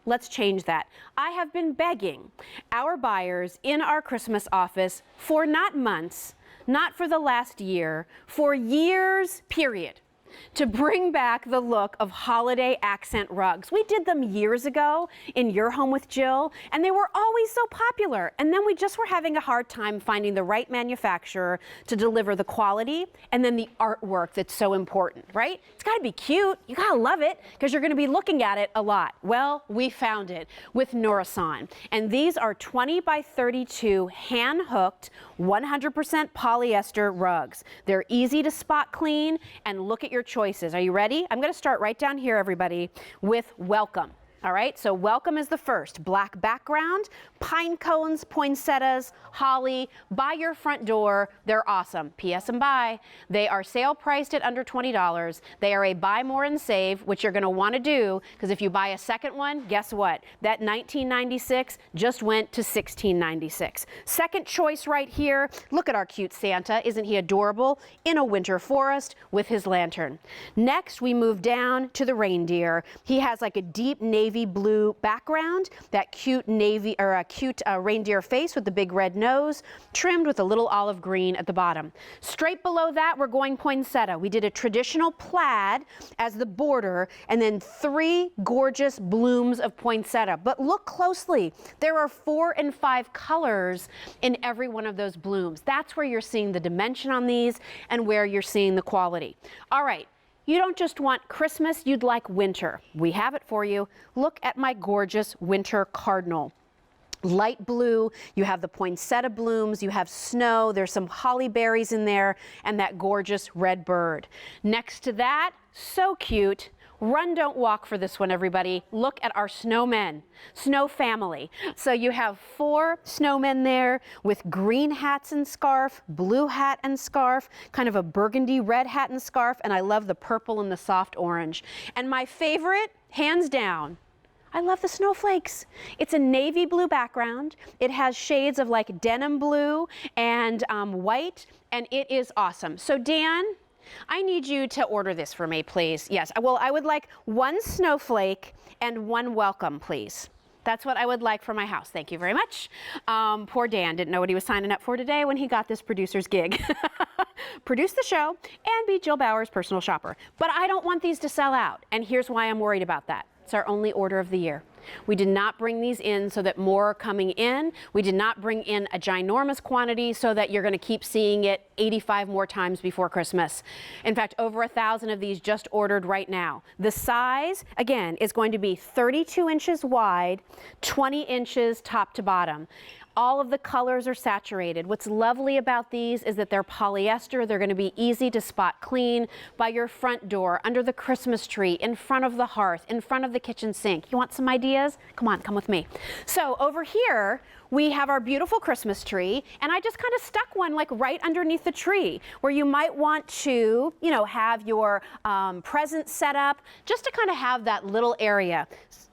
Let's change that. I have been begging our buyers in our Christmas office for not months, not for the last year, for years, period, to bring back the look of holiday accent rugs. We did them years ago in Your Home with Jill, and they were always so popular. And then we just were having a hard time finding the right manufacturer to deliver the quality and then the artwork that's so important, right? It's got to be cute. You got to love it because you're going to be looking at it a lot. Well, we found it with Nourison. And these are 20 by 32 hand-hooked 100% polyester rugs. They're easy to spot clean, and look at your choices. Are you ready? I'm going to start right down here, everybody, with Welcome. All right, so Welcome is the first. Black background, pine cones, poinsettias, holly, by your front door. They're awesome. P.S. and buy. They are sale priced at under $20. They are a buy more and save, which you're going to want to do, because if you buy a second one, guess what? That $19.96 just went to $16.96. Second choice right here. Look at our cute Santa. Isn't he adorable? In a winter forest with his lantern. Next, we move down to the reindeer. He has like a deep navy blue background, that cute navy or a cute reindeer face with the big red nose, trimmed with a little olive green at the bottom. Straight below that, we're going poinsettia. We did a traditional plaid as the border, and then 3 gorgeous blooms of poinsettia. But look closely. There are 4 and 5 colors in every one of those blooms. That's where you're seeing the dimension on these and where you're seeing the quality. All right. You don't just want Christmas, you'd like winter. We have it for you. Look at my gorgeous winter cardinal. Light blue, you have the poinsettia blooms, you have snow, there's some holly berries in there, and that gorgeous red bird. Next to that, so cute. Run, don't walk for this one, everybody. Look at our snowmen, snow family. So you have 4 snowmen there with green hats and scarf, blue hat and scarf, kind of a burgundy red hat and scarf, and I love the purple and the soft orange. And my favorite, hands down, I love the snowflakes. It's a navy blue background. It has shades of like denim blue and white, and it is awesome. So Dan, I need you to order this for me, please. Yes, well, I would like 1 snowflake and 1 welcome, please. That's what I would like for my house. Thank you very much. Poor Dan didn't know what he was signing up for today when he got this producer's gig. Produce the show and be Jill Bauer's personal shopper. But I don't want these to sell out, and here's why I'm worried about that. It's our only order of the year. We did not bring these in so that more are coming in. We did not bring in a ginormous quantity so that you're going to keep seeing it 85 more times before Christmas. In fact, over 1,000 of these just ordered right now. The size, again, is going to be 32 inches wide, 20 inches top to bottom. All of the colors are saturated. What's lovely about these is that they're polyester. They're going to be easy to spot clean by your front door, under the Christmas tree, in front of the hearth, in front of the kitchen sink. You want some ideas? Come on, come with me. So over here, we have our beautiful Christmas tree, and I just kind of stuck one like right underneath the tree where you might want to, you know, have your presents set up, just to kind of have that little area.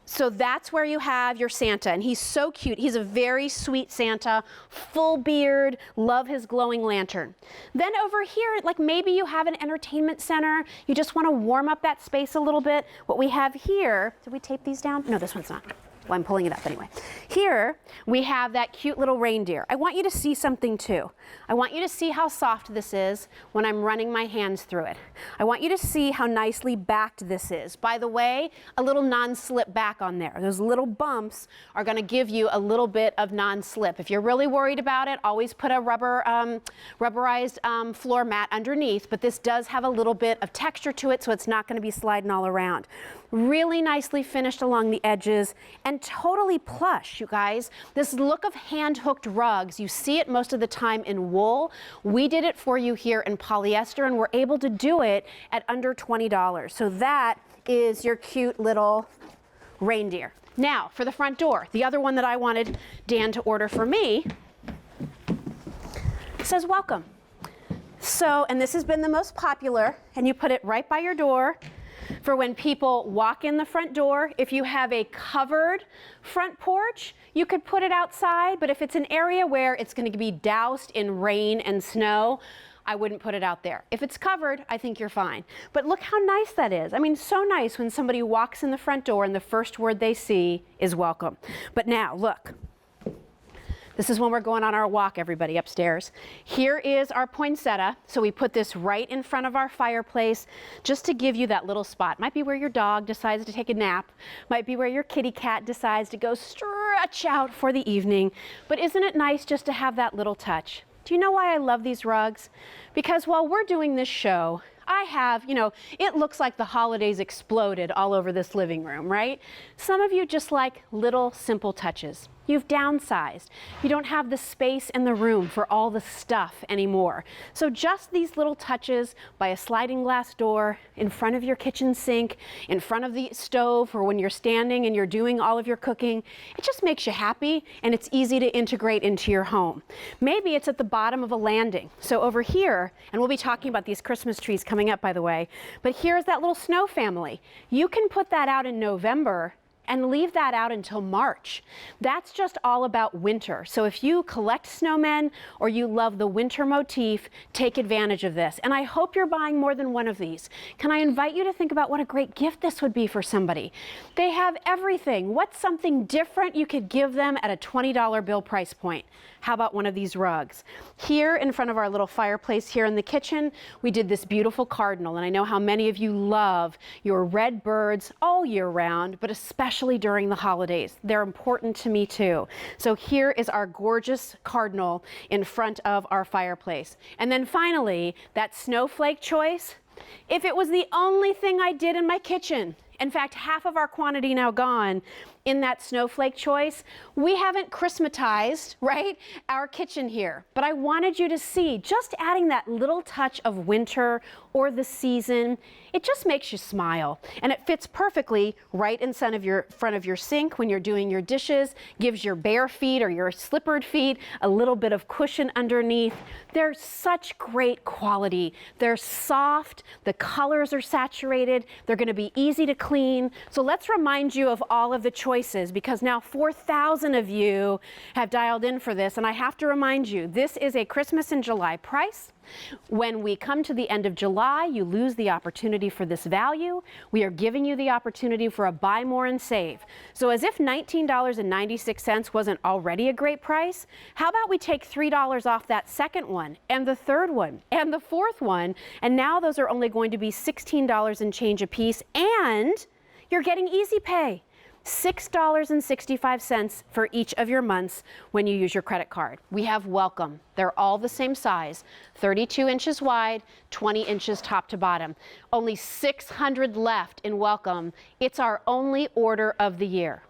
So that's where you have your Santa, and he's so cute. He's a very sweet Santa, full beard, love his glowing lantern. Then over here, like maybe you have an entertainment center, you just want to warm up that space a little bit. What we have here, did we tape these down? No, this one's not. Well, I'm pulling it up anyway. Here, we have that cute little reindeer. I want you to see something too. I want you to see how soft this is when I'm running my hands through it. I want you to see how nicely backed this is. By the way, a little non-slip back on there. Those little bumps are going to give you a little bit of non-slip. If you're really worried about it, always put a rubberized floor mat underneath, but this does have a little bit of texture to it, so it's not going to be sliding all around. Really nicely finished along the edges and totally plush, you guys. This look of hand-hooked rugs, you see it most of the time in wool. We did it for you here in polyester, and we're able to do it at under $20. So that is your cute little reindeer. Now, for the front door, the other one that I wanted Dan to order for me says welcome. So, and this has been the most popular, and you put it right by your door for when people walk in the front door. If you have a covered front porch, you could put it outside, but if it's an area where it's going to be doused in rain and snow, I wouldn't put it out there. If it's covered, I think you're fine. But look how nice that is. I mean, so nice when somebody walks in the front door and the first word they see is welcome. But now, look. This is when we're going on our walk, everybody, upstairs. Here is our poinsettia. So we put this right in front of our fireplace just to give you that little spot. Might be where your dog decides to take a nap. Might be where your kitty cat decides to go stretch out for the evening. But isn't it nice just to have that little touch? Do you know why I love these rugs? Because while we're doing this show, I have, it looks like the holidays exploded all over this living room, right? Some of you just like little simple touches. You've downsized. You don't have the space in the room for all the stuff anymore. So just these little touches by a sliding glass door, in front of your kitchen sink, in front of the stove, or when you're standing and you're doing all of your cooking, it just makes you happy and it's easy to integrate into your home. Maybe it's at the bottom of a landing. So over here, and we'll be talking about these Christmas trees coming up, by the way, but here's that little snow family. You can put that out in November and leave that out until March. That's just all about winter. So if you collect snowmen or you love the winter motif, take advantage of this. And I hope you're buying more than one of these. Can I invite you to think about what a great gift this would be for somebody? They have everything. What's something different you could give them at a $20 bill price point? How about one of these rugs? Here in front of our little fireplace here in the kitchen, we did this beautiful cardinal. And I know how many of you love your red birds all year round, but especially during the holidays. They're important to me too. So here is our gorgeous cardinal in front of our fireplace. And then finally, that snowflake choice. If it was the only thing I did in my kitchen, in fact, half of our quantity now gone in that snowflake choice, we haven't Christmatized, right, our kitchen here. But I wanted you to see, just adding that little touch of winter or the season, it just makes you smile. And it fits perfectly right in front of your sink when you're doing your dishes, gives your bare feet or your slippered feet a little bit of cushion underneath. They're such great quality. They're soft, the colors are saturated, they're gonna be easy to clean. So let's remind you of all of the choices, because now 4,000 of you have dialed in for this, and I have to remind you, this is a Christmas in July price. When we come to the end of July, you lose the opportunity for this value. We are giving you the opportunity for a buy more and save. So as if $19.96 wasn't already a great price, how about we take $3 off that second one, and the third one, and the fourth one, and now those are only going to be $16 and change a piece, and you're getting easy pay. $6.65 for each of your months when you use your credit card. We have welcome. They're all the same size, 32 inches wide, 20 inches top to bottom. Only 600 left in welcome. It's our only order of the year.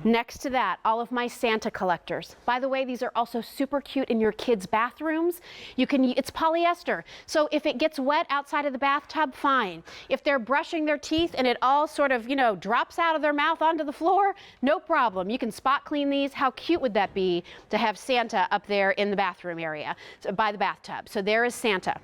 Next to that, all of my Santa collectors. By the way, these are also super cute in your kids' bathrooms. It's polyester, so if it gets wet outside of the bathtub, fine. If they're brushing their teeth and it all sort of, drops out of their mouth onto the floor, no problem. You can spot clean these. How cute would that be to have Santa up there in the bathroom area, so by the bathtub? So there is Santa.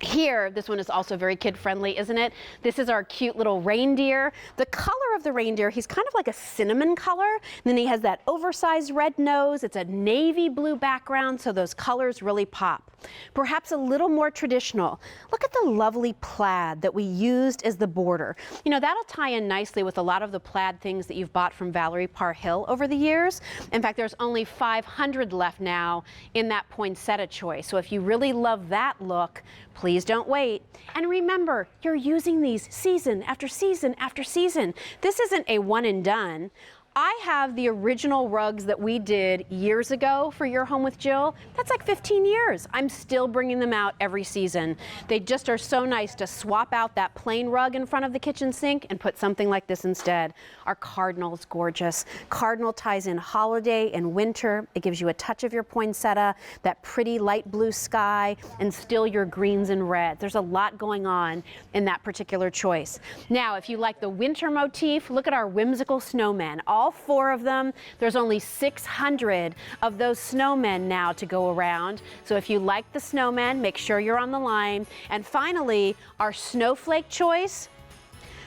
Here, this one is also very kid-friendly, isn't it? This is our cute little reindeer. The color of the reindeer, he's kind of like a cinnamon color. And then he has that oversized red nose. It's a navy blue background, so those colors really pop. Perhaps a little more traditional. Look at the lovely plaid that we used as the border. That'll tie in nicely with a lot of the plaid things that you've bought from Valerie Parr Hill over the years. In fact, there's only 500 left now in that poinsettia choice. So if you really love that look, please don't wait. And remember, you're using these season after season after season. This isn't a one and done. I have the original rugs that we did years ago for Your Home with Jill. That's like 15 years. I'm still bringing them out every season. They just are so nice to swap out that plain rug in front of the kitchen sink and put something like this instead. Our Cardinal is gorgeous. Cardinal ties in holiday and winter. It gives you a touch of your poinsettia, that pretty light blue sky, and still your greens and reds. There's a lot going on in that particular choice. Now, if you like the winter motif, look at our whimsical snowmen. All 4 of them. There's only 600 of those snowmen now to go around. So if you like the snowmen, make sure you're on the line. And finally, our snowflake choice.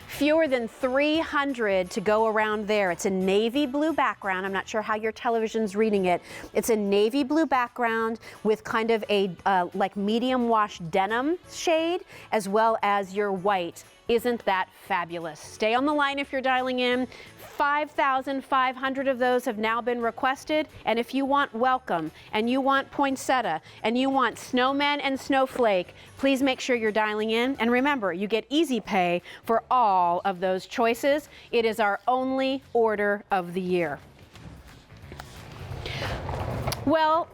Fewer than 300 to go around there. It's a navy blue background. I'm not sure how your television's reading it. It's a navy blue background with kind of a like medium wash denim shade, as well as your white. Isn't that fabulous? Stay on the line if you're dialing in. 5,500 of those have now been requested. And if you want Welcome, and you want Poinsettia, and you want Snowmen and Snowflake, please make sure you're dialing in. And remember, you get easy pay for all of those choices. It is our only order of the year. Well,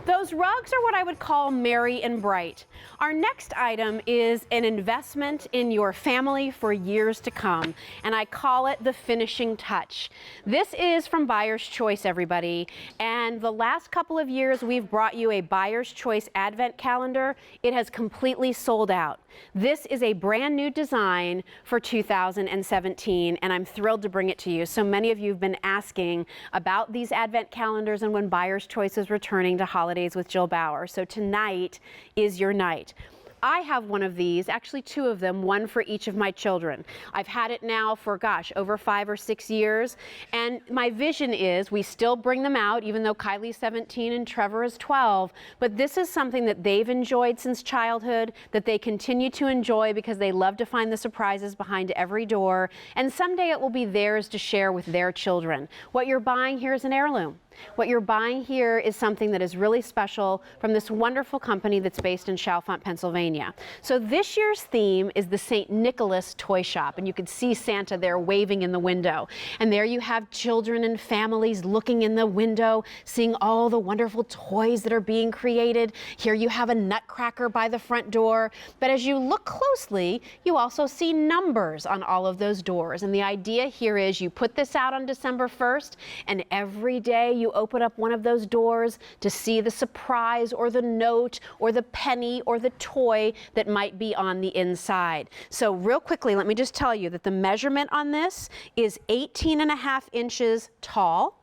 those rugs are what I would call merry and bright. Our next item is an investment in your family for years to come, and I call it the finishing touch. This is from Buyer's Choice, everybody, and the last couple of years we've brought you a Buyer's Choice Advent calendar. It has completely sold out. This is a brand new design for 2017, and I'm thrilled to bring it to you. So many of you have been asking about these Advent calendars and when Buyer's Choice is returning to Holidays with Jill Bauer. So tonight is your night. I have one of these, actually two of them, one for each of my children. I've had it now for, gosh, over 5 or 6 years. And my vision is we still bring them out, even though Kylie's 17 and Trevor is 12. But this is something that they've enjoyed since childhood, that they continue to enjoy because they love to find the surprises behind every door. And someday it will be theirs to share with their children. What you're buying here is an heirloom. What you're buying here is something that is really special from this wonderful company that's based in Chalfont, Pennsylvania. So this year's theme is the St. Nicholas Toy Shop, and you can see Santa there waving in the window. And there you have children and families looking in the window, seeing all the wonderful toys that are being created. Here you have a nutcracker by the front door. But as you look closely, you also see numbers on all of those doors. And the idea here is you put this out on December 1st, and every day you open up one of those doors to see the surprise or the note or the penny or the toy that might be on the inside. So real quickly, let me just tell you that the measurement on this is 18.5 inches tall.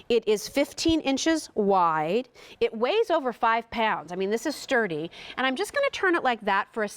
It is 15 inches wide. It weighs over 5 pounds. I mean, this is sturdy. And I'm just going to turn it like that for a